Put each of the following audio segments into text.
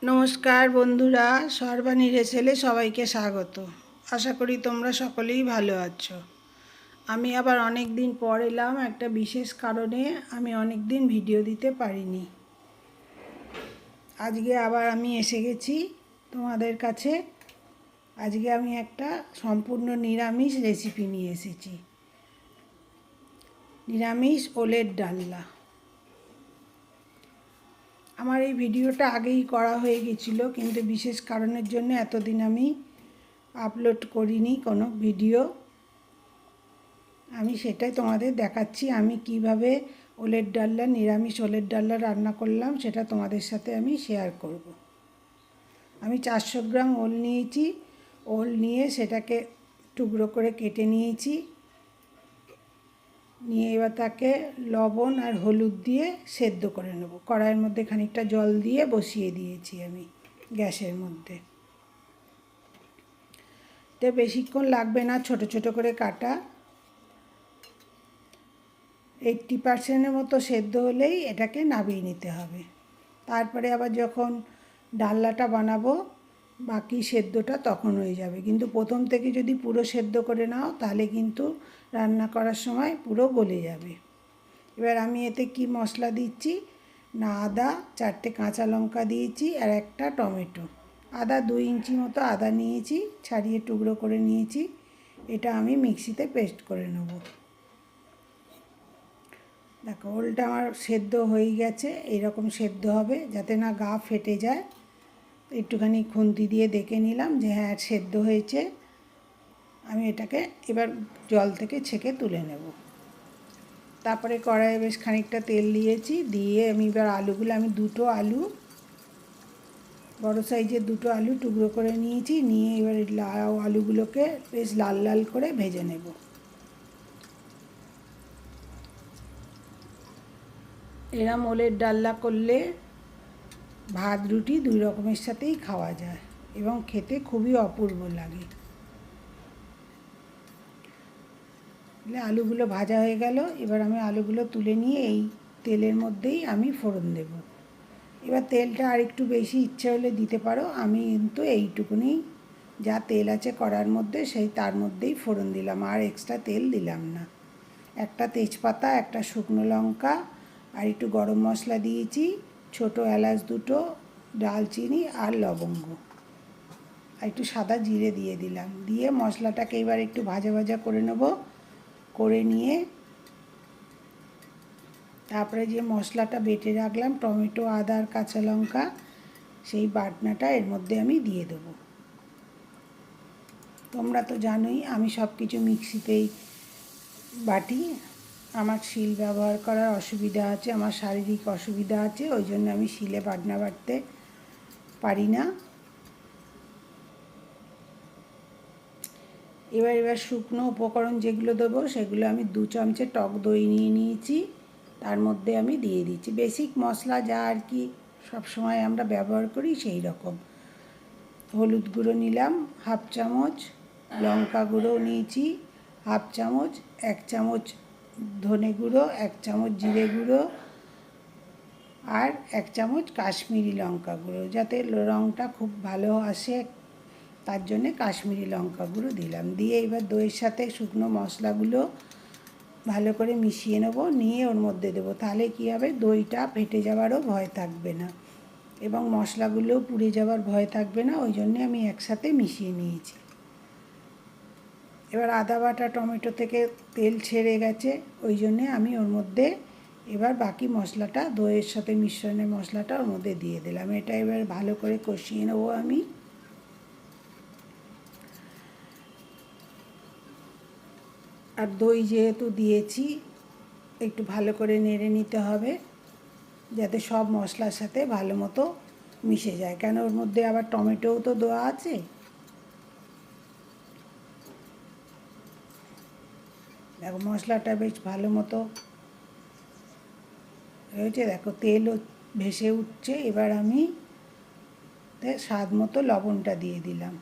নমস্কার বন্ধুরা, সর্বাণী রেসেলে সবাইকে স্বাগত। আশা করি তোমরা সকলেই ভালো আছো। আমি আবার অনেক দিন পর এলাম। একটা বিশেষ কারণে আমি অনেক দিন ভিডিও দিতে পারিনি। আজকে আবার আমি এসে গেছি তোমাদের কাছে। আজকে আমি একটা সম্পূর্ণ নিরামিষ রেসিপি নিয়ে এসেছি। নিরামিষ ওলের ডালনা। আমার এই ভিডিওটা আগেই করা হয়ে গেছিলো, কিন্তু বিশেষ কারণের জন্য এতদিন আমি আপলোড করিনি কোনো ভিডিও। আমি সেটাই তোমাদের দেখাচ্ছি। আমি কিভাবে ওলের ডালনা, নিরামিষ ওলের ডালনা রান্না করলাম সেটা তোমাদের সাথে আমি শেয়ার করব। আমি 400 গ্রাম ওল নিয়েছি। ওল নিয়ে সেটাকে টুকরো করে কেটে নিয়েছি। নিয়ে এবার তাকে লবণ আর হলুদ দিয়ে সেদ্ধ করে নেব। কড়াইয়ের মধ্যে খানিকটা জল দিয়ে বসিয়ে দিয়েছি আমি গ্যাসের মধ্যে। তো বেশিক্ষণ লাগবে না, ছোট ছোট করে কাটা। 80% মতো সেদ্ধ হলেই এটাকে নামিয়ে নিতে হবে। তারপরে আবার যখন ডালনাটা বানাবো বাকি সেদ্ধটা তখন হয়ে যাবে। কিন্তু প্রথম থেকে যদি পুরো সেদ্ধ করে নাও তাহলে কিন্তু রান্না করার সময় পুরো গলে যাবে। এবার আমি এতে কি মশলা দিচ্ছি না, আদা 4টে কাঁচা লঙ্কা দিয়েছি আর একটা টমেটো। আদা 2 ইঞ্চি মতো আদা নিয়েছি, ছাড়িয়ে টুকরো করে নিয়েছি। এটা আমি মিক্সিতে পেস্ট করে নেব। দেখো ওলটা আমার সেদ্ধ হয়ে গেছে। এইরকম সেদ্ধ হবে, যাতে না গা ফেটে যায়। একটুখানি খুন্তি দিয়ে দেখে নিলাম যে হ্যাঁ সেদ্ধ হয়েছে। আমি এটাকে এবার জল থেকে ছেঁকে তুলে নেব। তারপরে কড়াইয়ে বেশ খানিকটা তেল দিয়েছি। দিয়ে আমি এবার আলুগুলো, আমি 2টো আলু, বড় সাইজের 2টো আলু টুকরো করে নিয়েছি। নিয়ে এবার আলুগুলোকে বেশ লাল লাল করে ভেজে নেব। এরম ওলের ডালনা করলে ভাত রুটি 2 রকমের সাথেই খাওয়া যায় এবং খেতে খুবই অপূর্ব লাগে। আলুগুলো ভাজা হয়ে গেল। এবার আমি আলুগুলো তুলে নিয়ে এই তেলের মধ্যেই আমি ফোড়ন দেব। এবার তেলটা আর একটু বেশি ইচ্ছে হলে দিতে পারো। আমি কিন্তু এইটুকুনি যা তেল আছে কড়ার মধ্যে সেই তার মধ্যেই ফোড়ন দিলাম, আর এক্সট্রা তেল দিলাম না। একটা তেজপাতা, একটা শুকনো লঙ্কা আর একটু গরম মশলা দিয়েছি, ছোটো এলাচ 2টো, দারচিনি আর লবঙ্গ, আর একটু সাদা জিরে দিয়ে দিলাম। দিয়ে মশলাটাকে এবার একটু ভাজা ভাজা করে নেব। করে নিয়ে তারপরে যে মশলাটা বেটে রাখলাম, টমেটো, আদা আর কাঁচা লঙ্কা, সেই বাটনাটা এর মধ্যে আমি দিয়ে দেবো। তোমরা তো জানোই আমি সব কিছু মিক্সিতেই বাটি। আমার শিল ব্যবহার করার অসুবিধা আছে, আমার শারীরিক অসুবিধা আছে, ওই জন্য আমি শিলে বাটনা বাটতে পারি না। এবার শুকনো উপকরণ যেগুলো দেবো সেগুলো আমি 2 চামচে টক দই নিয়ে নিয়েছি, তার মধ্যে আমি দিয়ে দিচ্ছি। বেসিক মশলা যা আর কি সবসময় আমরা ব্যবহার করি সেই রকম। হলুদ গুঁড়ো নিলাম 1/2 চামচ, লঙ্কা গুঁড়ো নিয়েছি 1/2 চামচ, 1 চামচ ধনে গুঁড়ো, 1 চামচ জিরে গুঁড়ো আর 1 চামচ কাশ্মীরি লঙ্কা গুঁড়ো। যাতে রঙটা খুব ভালো আসে তার জন্যে কাশ্মীরি লঙ্কা গুঁড়ো দিলাম। দিয়ে এবার দইয়ের সাথে শুকনো মশলাগুলো ভালো করে মিশিয়ে নেব। নিয়ে ওর মধ্যে দেবো। তাহলে কী হবে, দইটা ফেটে যাওয়ারও ভয় থাকবে না এবং মশলাগুলোও পুড়ে যাওয়ার ভয় থাকবে না। ওই জন্যে আমি একসাথে মিশিয়ে নিয়েছি। এবার আদা বাটা, টমেটো থেকে তেল ছেড়ে গেছে, ওই জন্যে আমি ওর মধ্যে এবার বাকি মশলাটা, দইয়ের সাথে মিশ্রণের মশলাটা ওর মধ্যে দিয়ে দিলাম। এটা এবার ভালো করে কষিয়ে নেবো আমি। আর দই যেহেতু দিয়েছি একটু ভালো করে নেড়ে নিতে হবে যাতে সব মশলার সাথে ভালো মতো মিশে যায়, কেন ওর মধ্যে আবার টমেটোও তো দেওয়া আছে। দেখো মশলাটা বেশ ভালো মতো হয়েছে। দেখো তেলও ভেসে উঠছে। এবার আমি স্বাদ মতো লবণটা দিয়ে দিলাম।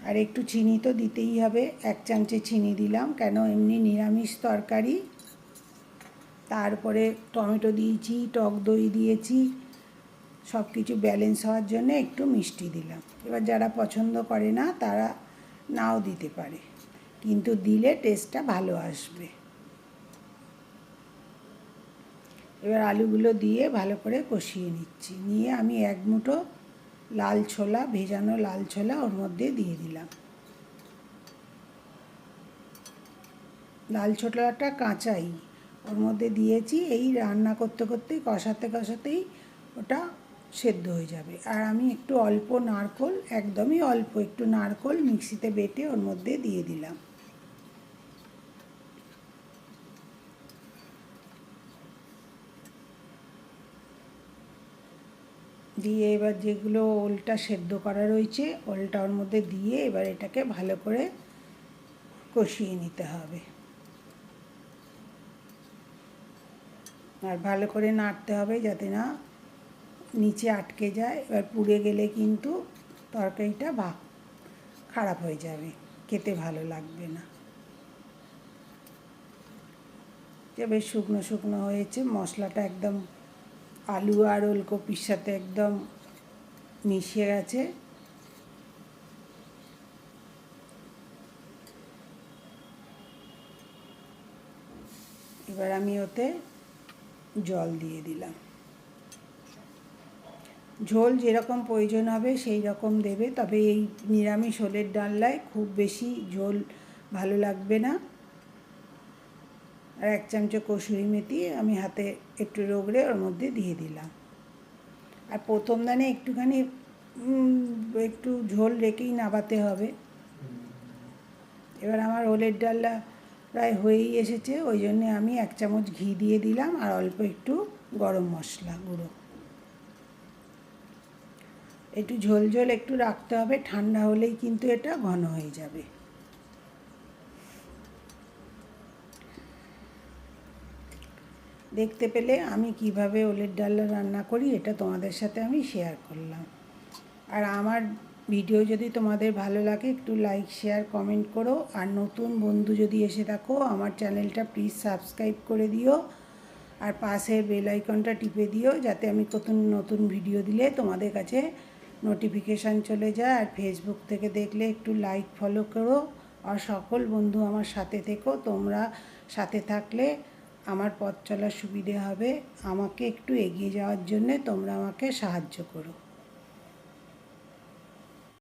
আর একটু চিনি তো দিতেই হবে, 1 চামচে চিনি দিলাম, কেন এমনি নিরামিষ তরকারি। তারপরে টমেটো দিয়েছি, টক দই দিয়েছি, সব কিছু ব্যালেন্স হওয়ার জন্য একটু মিষ্টি দিলাম। এবার যারা পছন্দ করে না তারা নাও দিতে পারে, কিন্তু দিলে টেস্টটা ভালো আসবে। এবার আলুগুলো দিয়ে ভালো করে কষিয়ে নিচ্ছি, নিয়ে আমি এক মুঠো লাল ছোলা, ভেজানো লাল ছোলা ওর মধ্যে দিয়ে দিলাম। লাল ছোলাটা কাঁচাই ওর মধ্যে দিয়েছি, এই রান্না করতে করতেই কষাতে কষাতেই ওটা সেদ্ধ হয়ে যাবে। আর আমি একটু অল্প নারকোল, একদমই অল্প একটু নারকোল মিক্সিতে বেটে ওর মধ্যে দিয়ে দিলাম। দিয়ে এবার যেগুলো ওলটা সেদ্ধ করা রয়েছে ওলটা ওর মধ্যে দিয়ে এবার এটাকে ভালো করে কষিয়ে নিতে হবে। আর ভালো করে নাড়তে হবে যাতে না নিচে আটকে যায়। এবার পুড়ে গেলে কিন্তু তরকারিটা খারাপ হয়ে যাবে, খেতে ভালো লাগবে না। যে বেশ শুকনো শুকনো হয়েছে, মশলাটা একদম আলু আর ওলকপির সাথে একদম মিশে গেছে। এবার আমি ওতে জল দিয়ে দিলাম। ঝোল যেরকম প্রয়োজন হবে সেই রকম দেবে, তবে এই নিরামিষ ওলের ডালনায় খুব বেশি ঝোল ভালো লাগবে না। আর 1 চামচ কসুরি মেথি আমি হাতে একটু রগড়ে ওর মধ্যে দিয়ে দিলাম। আর প্রথম দানে একটুখানি একটু ঝোল রেখেই নাবাতে হবে। এবার আমার ওলের ডালনা প্রায় হয়েই এসেছে, ওই জন্যে আমি 1 চামচ ঘি দিয়ে দিলাম আর অল্প একটু গরম মশলা গুঁড়ো। একটু ঝোল ঝোল একটু রাখতে হবে, ঠান্ডা হলেই কিন্তু এটা ঘন হয়ে যাবে। দেখতে পেলে আমি কিভাবে ওলের ডালনা রান্না করি, এটা তোমাদের সাথে আমি শেয়ার করলাম। আর আমার ভিডিও যদি তোমাদের ভালো লাগে একটু লাইক শেয়ার কমেন্ট করো। আর নতুন বন্ধু যদি এসে থাকো আমার চ্যানেলটা প্লিজ সাবস্ক্রাইব করে দিও, আর পাশের বেল আইকনটা টিপে দিও যাতে আমি নতুন ভিডিও দিলে তোমাদের কাছে নোটিফিকেশান চলে যায়। আর ফেসবুক থেকে দেখলে একটু লাইক ফলো করো। আর সকল বন্ধু আমার সাথে থেকো, তোমরা সাথে থাকলে আমার পথ চলার সুবিধে হবে। আমাকে একটু এগিয়ে যাওয়ার জন্যে তোমরা আমাকে সাহায্য করো।